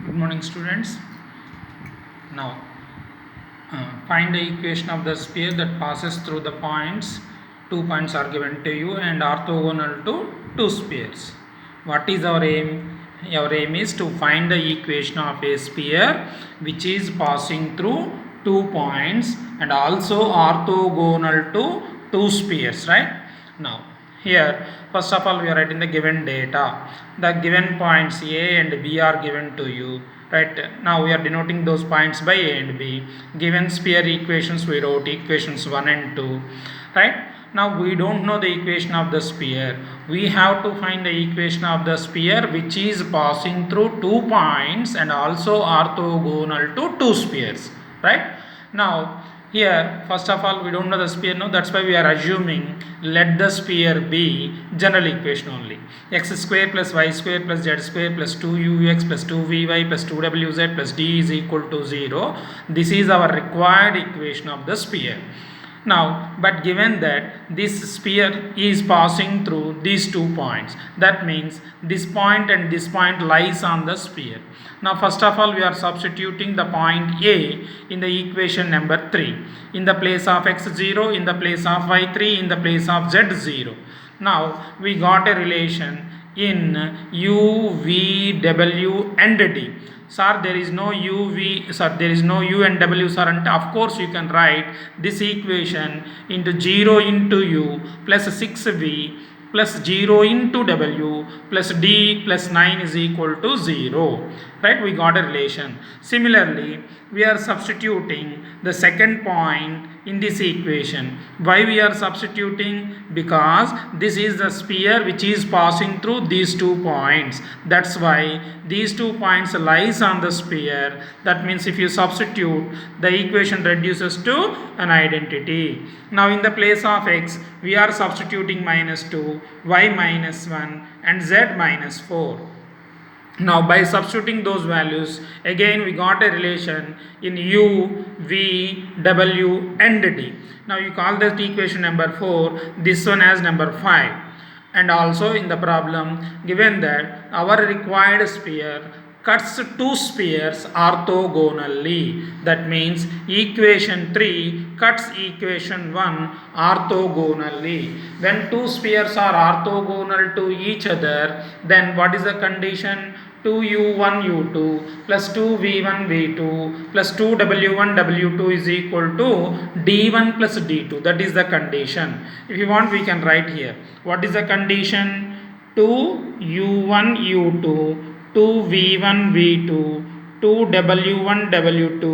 Good morning, students. Now, find the equation of the sphere that passes through the points. 2 points are given to you and orthogonal to two spheres. What is our aim? Our aim is to find the equation of a sphere which is passing through 2 points and also orthogonal to two spheres, right? Now, here, first of all, we are writing the given data. The given points A and B are given to you. Right, now we are denoting those points by A and B. Given sphere equations, we wrote equations 1 and 2. Right, now we don't know the equation of the sphere. We have to find the equation of the sphere which is passing through 2 points and also orthogonal to two spheres. Right, now here first of all we don't know the sphere, no, that's why we are assuming let the sphere be general equation only. X square plus y square plus z square plus 2ux plus 2vy plus 2wz plus d is equal to 0. This is our required equation of the sphere. Now, but given that this sphere is passing through these 2 points, that means this point and this point lies on the sphere. Now, first of all, we are substituting the point A in the equation number 3. In the place of x0, in the place of y3, in the place of z0. Now, we got a relation in u, v, w and d. Sir, there is no there is no u and w, sir, and of course you can write this equation into 0 into u plus 6v plus 0 into w plus d plus 9 is equal to 0. Right, we got a relation. Similarly, we are substituting the second point in this equation. Why we are substituting? Because this is the sphere which is passing through these 2 points. That's why these 2 points lies on the sphere. That means if you substitute, the equation reduces to an identity. Now in the place of x, we are substituting -2, y -1 and z -4. Now by substituting those values, again we got a relation in u, v, w and d. Now you call that equation number 4, this one as number 5. And also in the problem given that our required sphere cuts two spheres orthogonally. That means equation 3 cuts equation 1 orthogonally. When two spheres are orthogonal to each other, then what is the condition? 2u1 u2 plus 2v1 v2 plus 2w1 w2 is equal to d1 plus d2. That is the condition. If you want, we can write here. What is the condition? 2u1 u2, 2v1 v2, 2w1 w2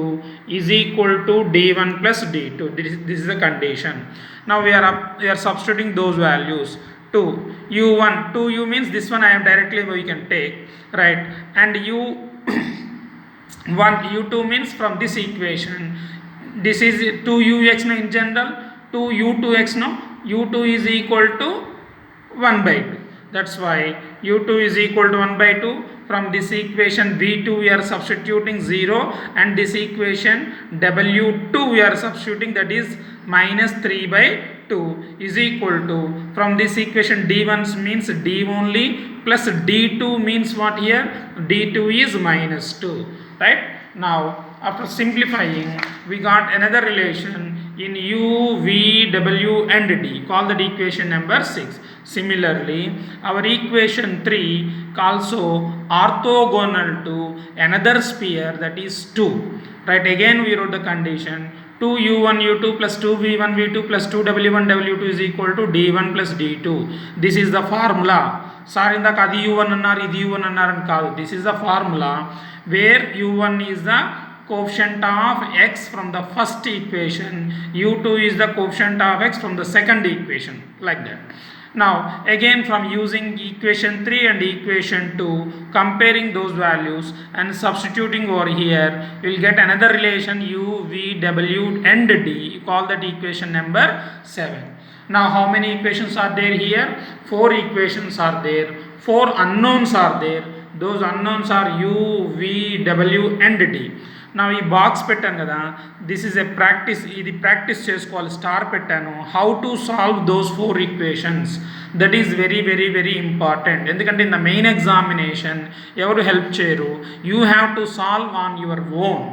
is equal to d1 plus d2. This is the condition. Now we are substituting those values. 2 u1, 2u means this one I am directly we can take, right, and u1 u2 means from this equation, this is 2ux no in general, 2u2x no, u2 is equal to 1 by 2. That's why u2 is equal to 1 by 2. From this equation v2 we are substituting 0 and this equation w2 we are substituting, that is -3 by 2 is equal to, from this equation d1 means d only plus d2 means what here? d2 is -2. Right, now after simplifying we got another relation in u, v, w and d. Call that equation number 6. Similarly, our equation 3 also orthogonal to another sphere, that is 2. Right, again we wrote the condition 2u1 u2 plus 2v1 v2 plus 2w1 w2 is equal to d1 plus d2. This is the formula. Sir, in the adi u1 annar idi u1 annar and kaadu. This is the formula where u1 is the coefficient of x from the first equation, u2 is the coefficient of x from the second equation, like that. Now again from using equation 3 and equation 2, comparing those values and substituting over here, we will get another relation u, v, w and d. You call that equation number 7. Now how many equations are there here? 4 equations are there, 4 unknowns are there. those unknowns are u, v, w and d. నా ఈ box పెట్టాను కదా, this is a practice, ఇది practice చేసుకోవాలి. Star పెట్టాను, how to solve those 4 equations. That is very very very important. ఎందుకంటే in the main examination ఎవరు help చేయరు, you have to solve on your own,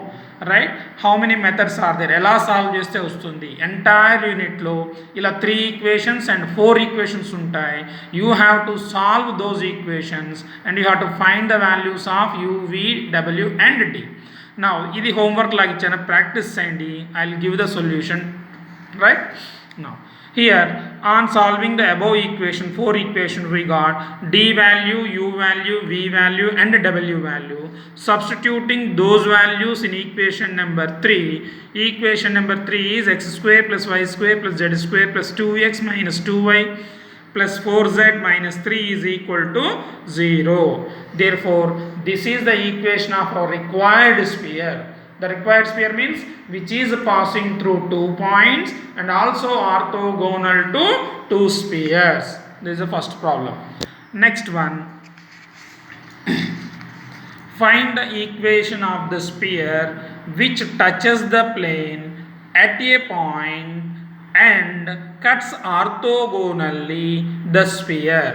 right. How many methods are there, ఎలా solve చేస్తే వస్తుంది. Entire యూనిట్లో ఇలా 3 equations and 4 equations ఉంటాయి. You have to solve those equations and you have to find the values of u, v, w and d. Now ఇది homework లాగా ఇచ్చాను, practice చేయండి. I will give the solution, right. Now here on solving the above equation, 4 equation we got d value, u value, v value and w value. Substituting those values in equation number 3. Equation number 3 is x square plus y square plus z square plus 2x minus 2y plus 4z minus 3 is equal to 0. Therefore, this is the equation of our required sphere. The required sphere means which is passing through 2 points and also orthogonal to 2 spheres. This is the first problem. Next one, find the equation of the sphere which touches the plane at a point and cuts orthogonally the sphere.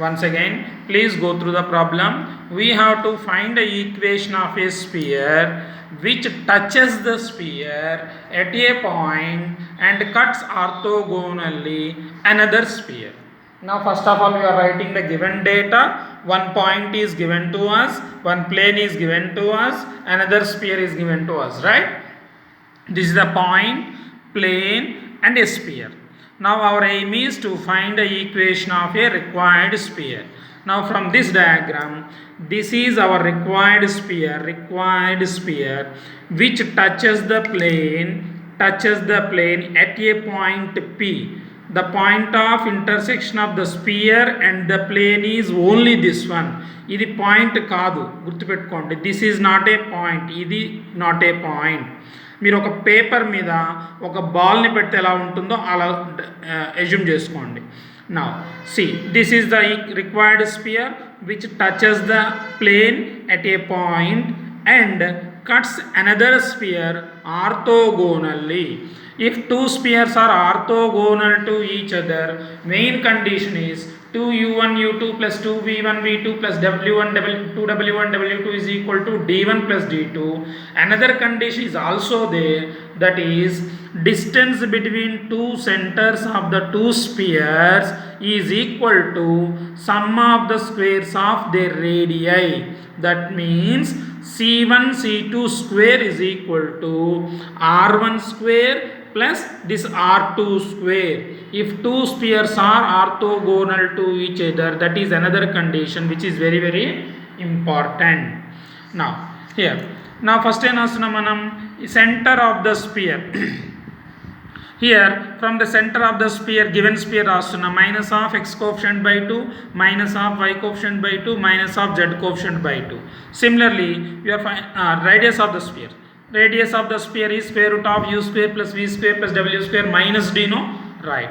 Once again, please go through the problem. We have to find the equation of a sphere which touches the sphere at a point and cuts orthogonally another sphere. Now first of all, we are writing the given data. One point is given to us, one plane is given to us, another sphere is given to us, right? This is the point, plane and a sphere. Now our aim is to find the equation of a required sphere. Now from this diagram, this is our required sphere which touches the plane at a point P. The point of intersection of the sphere and the plane is only this one. ఇది point కాదు, గుర్తుపెట్టుకోండి. This is not a point, ఇది not a point. మీరు ఒక paper మీద ఒక బాల్ని పెడితే ఎలా ఉంటుందో అలా అజ్యూమ్ చేసుకోండి. Now C, this is the required sphere which touches the plane at a point and cuts another sphere orthogonally. If 2 spheres are orthogonal to each other, main condition is 2u1 u2 plus 2v1 v2 plus w1 2w1 w2 is equal to d1 plus d2. Another condition is also there, that is distance between 2 centers of the 2 spheres is equal to sum of the squares of their radii. That means c1 c2 square is equal to r1 square plus this r2 square. If 2 spheres are orthogonal to each other, that is another condition which is very very important. Now here, now first ఏం రాస్తున్నాం మనం, center of the sphere. Here from the center of the sphere, given sphere రాస్తున్నాం, minus of x coefficient by 2, minus of y coefficient by 2, minus of z coefficient by 2. Similarly, we are radius of the sphere. Radius of the sphere is square root of u square plus v square plus w square minus d, no? Right.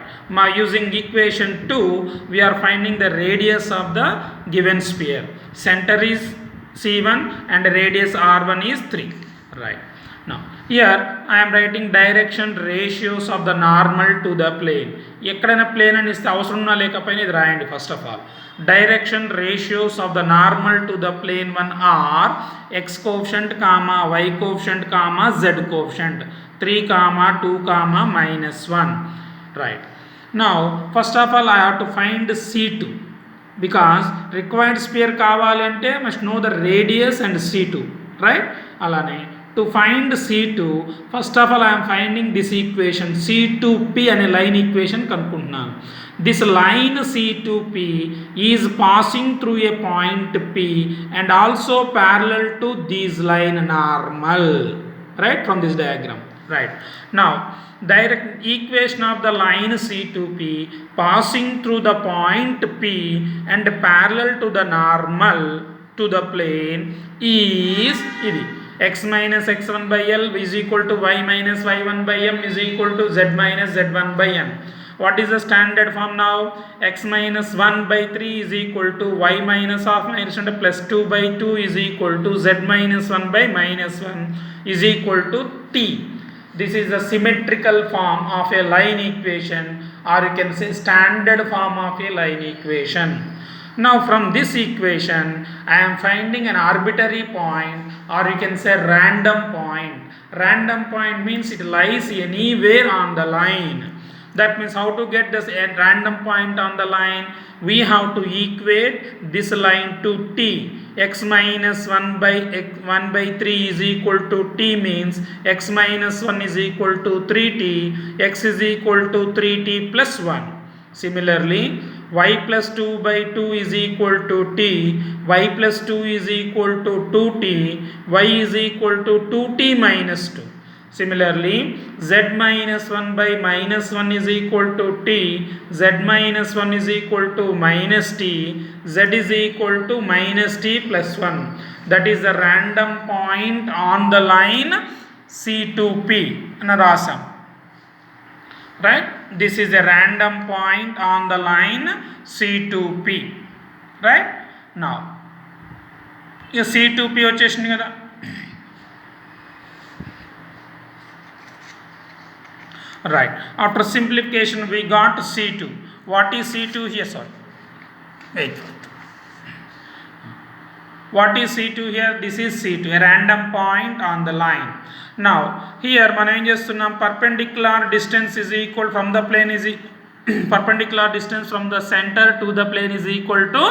Using equation 2, we are finding the radius of the given sphere. Center is c1 and radius r1 is 3. Right. Now here I am writing direction ratios of the normal to the plane. ఎక్కడైనా plane అని ఇస్తే అవసరం ఉన్నా లేకపోయినా ఇది రాయండి. First of all, direction ratios of the normal to the plane 1 are x coefficient comma y coefficient comma z coefficient 3 comma 2 comma minus 1. Right. Now first of all, I have to find c2 because required sphere కావాలంటే must know the radius and c2, right? అలానే to find c2, first of all I am finding this equation c2p అనే line equation కనుక్కుంటున్నాను. This line c2p is passing through a point p and also parallel to this line normal, right, from this diagram. Right. Now direct equation of the line c2p passing through the point p and parallel to the normal to the plane is ఇది x minus x1 by L is equal to y minus y1 by m is equal to z minus z1 by m. What is the standard form now? X minus 1 by 3 is equal to y minus half minus and plus 2 by 2 is equal to z minus 1 by minus 1 is equal to t. This is the symmetrical form of a line equation, or you can say standard form of a line equation. Now from this equation I am finding an arbitrary point, or you can say random point. Random point means it lies anywhere on the line. That means how to get this random point on the line? We have to equate this line to t. X minus 1 by 3 is equal to t means x minus 1 is equal to 3t, x is equal to 3t plus 1. Similarly, y plus 2 by 2 is equal to t, y plus 2 is equal to 2t, y is equal to 2t minus 2. Similarly, z minus 1 by minus 1 is equal to t, z minus 1 is equal to minus t, z is equal to minus t plus 1. That is the random point on the line C to P. Rasam. Right? This is a random point on the line C to P. Right? Now, C to P వచ్చేసింది కదా. Right. After simplification we got C2. What is C2 here? Sorry. Wait. What is C2 here? This is C2, a random point on the line. Now here మనం ఏం చేస్తున్నాం, perpendicular distance is equal from the plane is perpendicular distance from the center to the plane is equal to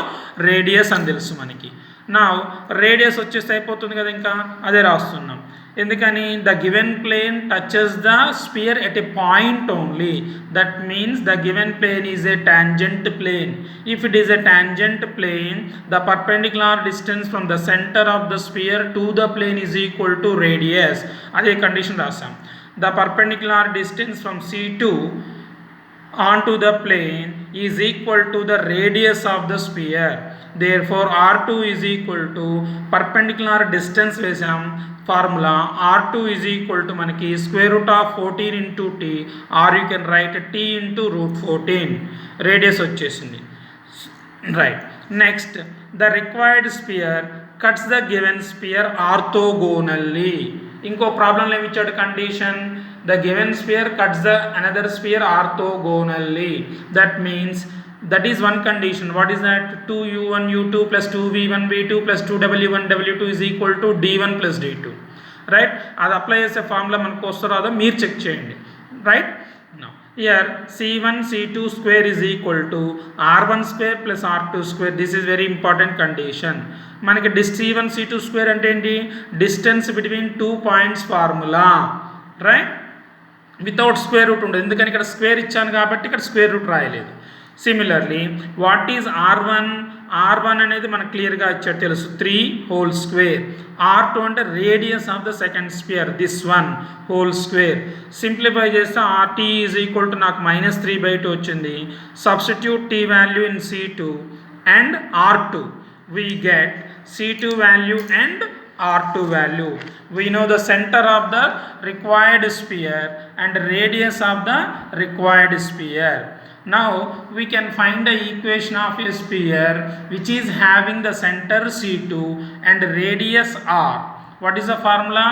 radius అని తెలుసు మనకి. Now radius వచ్చేసి అయిపోతుంది కదా, ఇంకా అదే రాస్తున్నాం. ఎందుకని? the given plane touches the sphere at a point only. That means the given plane is a tangent plane. If it is a tangent plane, the perpendicular distance from the center of the sphere to the plane is equal to radius. అదే condition రాసాం. the perpendicular distance from C2 onto the plane is equal to the radius of the sphere. Therefore R2 is equal to perpendicular distance వేసాం, formula R2 is equal to manaki square root of 14 into t, or you can write t into root 14. Radius వచ్చేసింది. Right. Next, the required sphere cuts the given sphere orthogonally. ఇంకో problem ఏమి ఇచ్చాడు condition? the given sphere cuts the another sphere orthogonally. That means that is one condition. What is that? 2u1 u2 plus 2v1 v2 plus 2w1 w2 is equal to d1 plus d2. Right? అది apply చేసే formula మనకు వస్తుందో రాదో మీరు check చేయండి. Right? Now here c1 c2 square is equal to r1 square plus r2 square. This is very important condition. మనకి c1 c2 square అంటే ఏంటి? Distance between 2 points formula. Right? Without square root ఉండదు, ఎందుకని ఇక్కడ square ఇచ్చాను కాబట్టి ఇక్కడ square root రాయలేదు. Similarly what is r1? r1 అనేది మనకు క్లియర్గా ఇచ్చాడు, తెలుసు, 3 హోల్ స్క్వేర్. r2 అంటే radius of the second sphere, this one whole square. Simplify చేస్తే rt ఈజ్ ఈక్వల్ టు నాకు -3/2 వచ్చింది. Substitute t value in c2 and r2. we get c2 value and r2 value. We know the center of the required sphere and radius of the required sphere. Now we can find the equation of a sphere which is having the center C2 and radius r. What is the formula?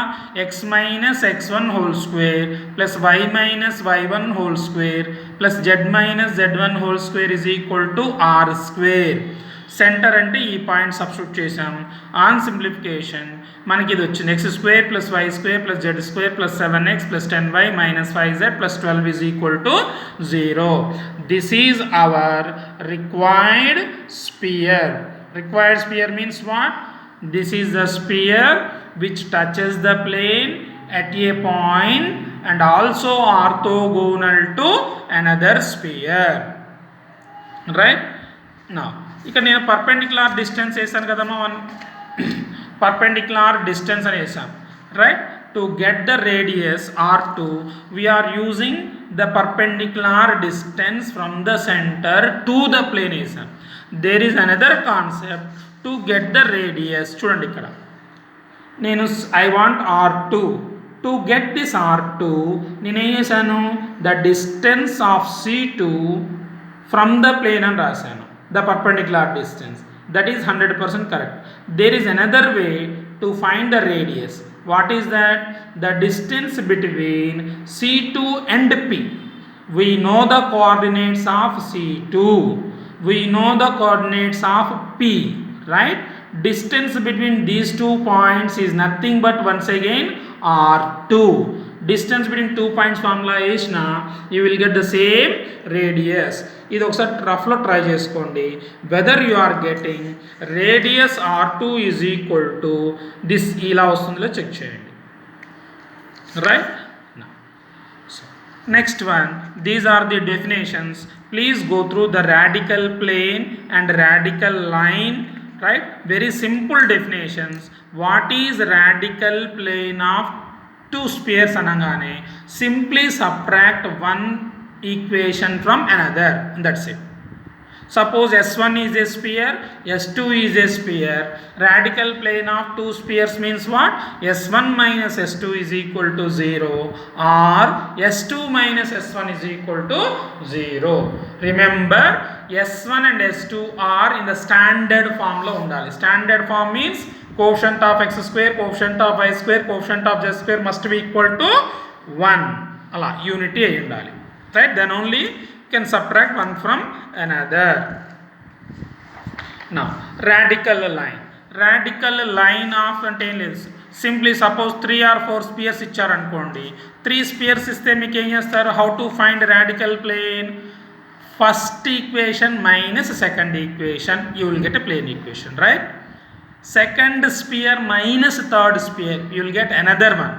x minus x1 whole square plus y minus y1 whole square plus z minus z1 whole square is equal to r square. Centre అంటే ఈ point substitute చేసాం. On simplification మనకి ఇది వచ్చింది, X square plus Y square plus Z square plus 7x plus 10y minus 5z plus 12 is equal to 0. This is our required sphere. Required sphere means what? This is the sphere which touches the plane at a point and also orthogonal to another sphere. Right? Now ఇక్కడ నేను perpendicular distance వేసాను కదమ్మా, perpendicular distance అని వేసాను. Right? To get the radius r2 we're using the perpendicular distance from the centre to the plane వేసాను. There is another concept to get the radius. చూడండి ఇక్కడ నేను I want r2 to get this R2 నేనేం చేశాను, the distance of C2 from the plane అని రాశాను, the perpendicular distance. That is 100% correct. There is another way to find the radius. What is that? The distance between C2 and P. We know the coordinates of C2, we know the coordinates of P, right? Distance between these 2 points is nothing but once again R2. Distance between 2 points formula వేసిన you will get the same radius. ఇది ఒకసారి రఫ్లో try చేసుకోండి, whether you are getting radius R2 is equal to this, ఇలా వస్తుందో check చేయండి, right? Next one, these are the definitions. Please go through the radical plane and radical line, right? Very simple definitions. What is radical plane of two spheres anagane? Simply subtract one equation from another, that's it. Suppose S1 is a sphere, S2 is a sphere. Radical plane of two spheres means what? S1 minus S2 is equal to 0 or S2 minus S1 is equal to 0. Remember, S1 and S2 are in the standard form lo undali. Standard form means coefficient of x square, coefficient of y square, coefficient of z square must be equal to 1. Ala unity ayi undali, right? Then only can subtract one from another. Now radical line. Radical line of అంటే simply suppose 3 or 4 spheres ఇచ్చారు అనుకోండి, 3 spheres ఇస్తే మీకు ఏం చేస్తారు? How to find radical plane? First equation minus second equation, you will get a plane equation, right? Second sphere minus third sphere, you will get another one.